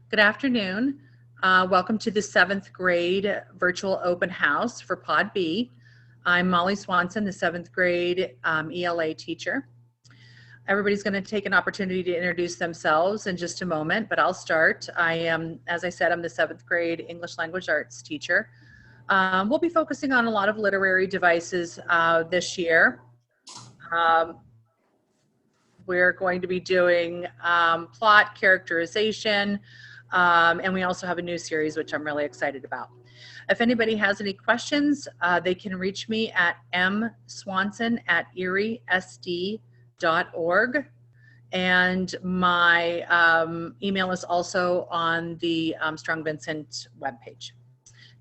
Good afternoon. Welcome to the 7th grade virtual open house for Pod B. I'm Molly Swanson, the 7th grade ELA teacher. Everybody's going to take an opportunity to introduce themselves in just a moment, but I'll start. I am, as I said, I'm the 7th grade English Language Arts teacher. We'll be focusing on a lot of literary devices this year. We're going to be doing plot characterization, and we also have a new series, which I'm really excited about. If anybody has any questions, they can reach me at mswanson@eriesd.org. And my email is also on the Strong Vincent webpage.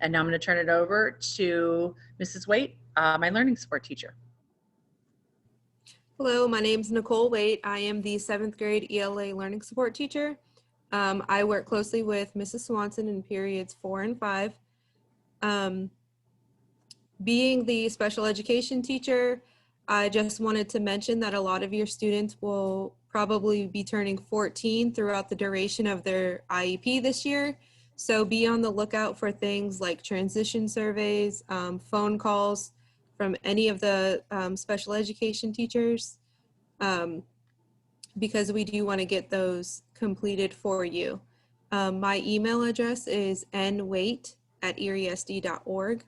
And now I'm going to turn it over to Mrs. Waite, my learning support teacher. Hello, my name is Nicole Waite. I am the 7th grade ELA learning support teacher. I work closely with Mrs. Swanson in periods 4 and 5. Being the special education teacher, I just wanted to mention that a lot of your students will probably be turning 14 throughout the duration of their IEP this year. So be on the lookout for things like transition surveys, phone calls from any of the special education teachers, because we do want to get those completed for you. My email address is nwait@eriesd.org,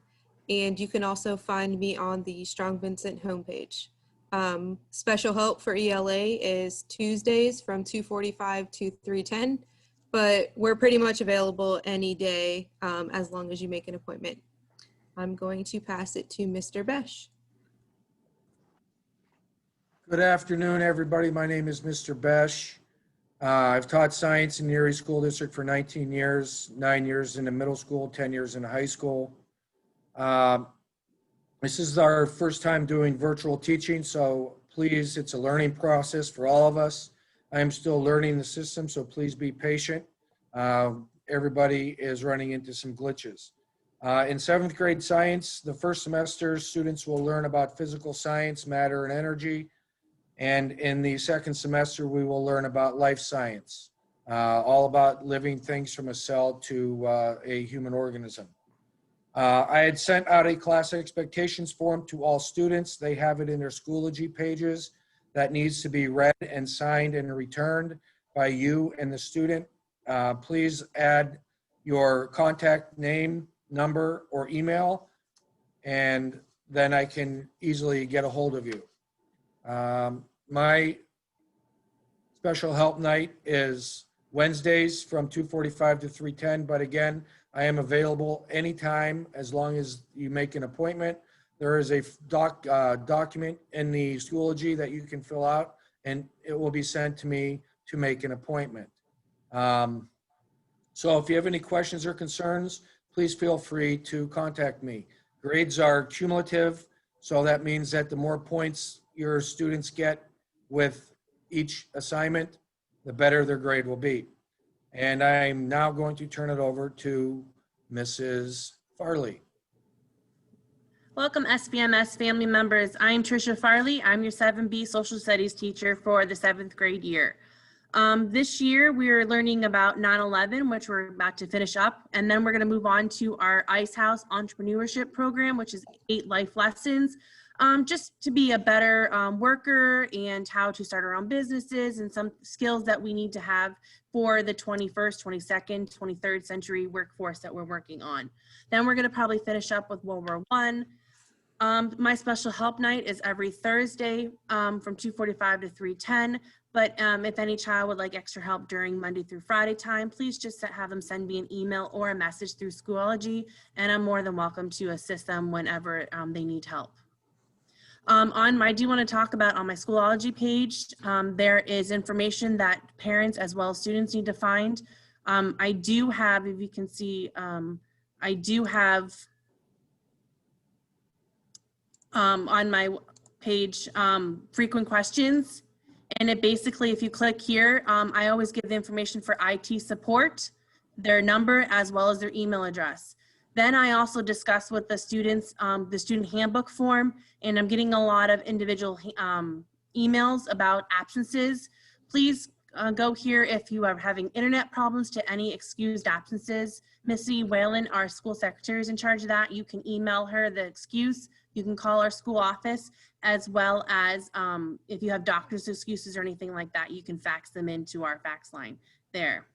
and you can also find me on the Strong Vincent homepage. Special help for ELA is Tuesdays from 2:45 to 3:10, but we're pretty much available any day as long as you make an appointment. I'm going to pass it to Mr. Besh. Good afternoon, everybody. My name is Mr. Besh. I've taught science in the Erie School District for 19 years, 9 years in the middle school, 10 years in the high school. This is our first time doing virtual teaching, so please, it's a learning process for all of us. I am still learning the system, so please be patient. Everybody is running into some glitches. In 7th grade science, the first semester, students will learn about physical science, matter, and energy. And in the second semester, we will learn about life science, all about living things from a cell to a human organism. I had sent out a class expectations form to all students. They have it in their Schoology pages that needs to be read and signed and returned by you and the student. Please add your contact name, number, or email, and then I can easily get a hold of you. My special help night is Wednesdays from 2:45 to 3:10, but again, I am available anytime as long as you make an appointment. There is a document in the Schoology that you can fill out, and it will be sent to me to make an appointment. So if you have any questions or concerns, please feel free to contact me. Grades are cumulative, so that means that the more points your students get with each assignment, the better their grade will be. And I'm now going to turn it over to Mrs. Farley. Welcome, SVMS family members. I'm Trisha Farley. I'm your 7B Social Studies teacher for the 7th grade year. This year, we're learning about 9/11, which we're about to finish up, and then we're going to move on to our Ice House Entrepreneurship Program, which is 8 life lessons, just to be a better worker and how to start our own businesses and some skills that we need to have for the 21st, 22nd, 23rd century workforce that we're working on. Then we're going to probably finish up with World War I. My special help night is every Thursday from 2:45 to 3:10. But if any child would like extra help during Monday through Friday time, please just have them send me an email or a message through Schoology, and I'm more than welcome to assist them whenever they need help. I do want to talk about on my Schoology page, there is information that parents as well as students need to find. I do have, if you can see, I do have on my page frequent questions. And it basically, if you click here, I always give the information for IT support, their number, as well as their email address. Then I also discuss with the students the student handbook form, and I'm getting a lot of individual emails about absences. Please go here if you are having internet problems to any excused absences. Missy Whalen, our school secretary, is in charge of that. You can email her the excuse. You can call our school office, as well as if you have doctor's excuses or anything like that, you can fax them into our fax line there.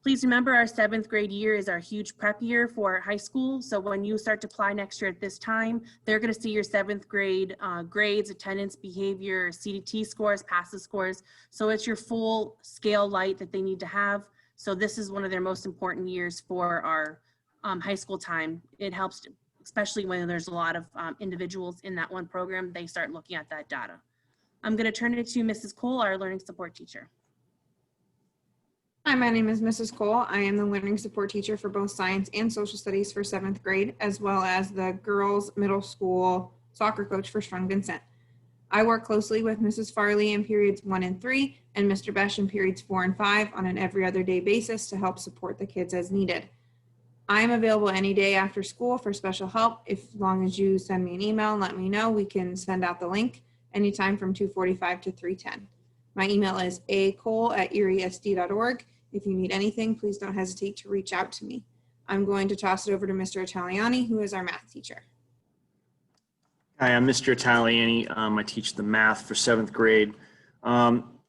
Please remember our 7th grade year is our huge prep year for high school. So when you start to apply next year at this time, they're going to see your 7th grade grades, attendance, behavior, CDT scores, passes scores. So it's your full scale light that they need to have. So this is one of their most important years for our high school time. It helps, especially when there's a lot of individuals in that one program, they start looking at that data. I'm going to turn it to Mrs. Cole, our learning support teacher. Hi, my name is Mrs. Cole. I am the learning support teacher for both science and social studies for 7th grade, as well as the girls' middle school soccer coach for Strong Vincent. I work closely with Mrs. Farley in periods 1 and 3 and Mr. Besh in periods 4 and 5 on an every other day basis to help support the kids as needed. I am available any day after school for special help. As long as you send me an email and let me know, we can send out the link anytime from 2:45 to 3:10. My email is acole@eriesd.org. If you need anything, please don't hesitate to reach out to me. I'm going to toss it over to Mr. Italiani, who is our math teacher. Hi, I'm Mr. Italiani. I teach the math for 7th grade.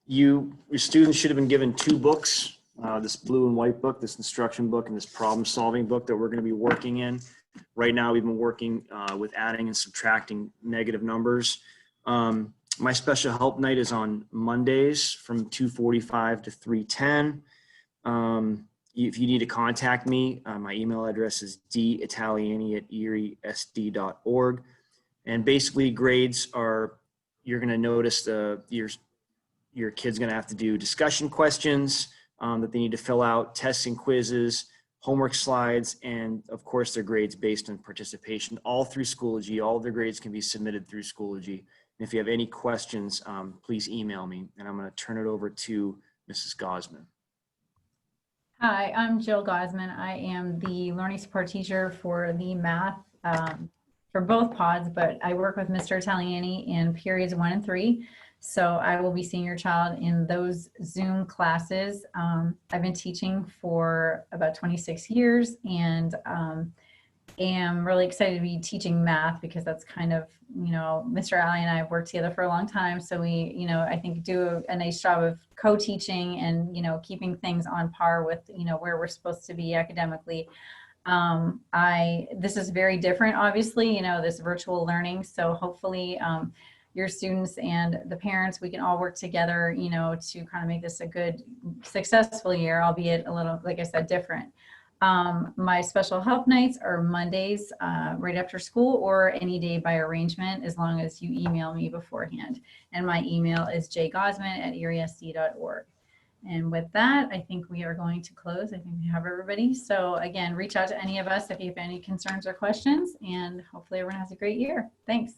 Your students should have been given 2 books, this blue and white book, this instruction book, and this problem solving book that we're going to be working in. Right now, we've been working with adding and subtracting negative numbers. My special help night is on Mondays from 2:45 to 3:10. If you need to contact me, my email address is ditaliani@eriesd.org. And basically grades are, you're going to notice your kid's going to have to do discussion questions that they need to fill out, tests and quizzes, homework slides, and of course their grades based on participation all through Schoology. All their grades can be submitted through Schoology. And if you have any questions, please email me, and I'm going to turn it over to Mrs. Gausman. Hi, I'm Jill Gausman. I am the learning support teacher for the math for both pods, but I work with Mr. Italiani in periods 1 and 3. So I will be seeing your child in those Zoom classes. I've been teaching for about 26 years and am really excited to be teaching math because that's kind of, Mr. Alley and I have worked together for a long time. So we, I think do a nice job of co-teaching and, keeping things on par with, where we're supposed to be academically. This is very different, obviously, this virtual learning. So hopefully your students and the parents, we can all work together, to kind of make this a good, successful year, albeit a little, like I said, different. My special help nights are Mondays right after school or any day by arrangement, as long as you email me beforehand. And my email is jgausman@eriesd.org. And with that, I think we are going to close. I think we have everybody. So again, reach out to any of us if you have any concerns or questions, and hopefully everyone has a great year. Thanks.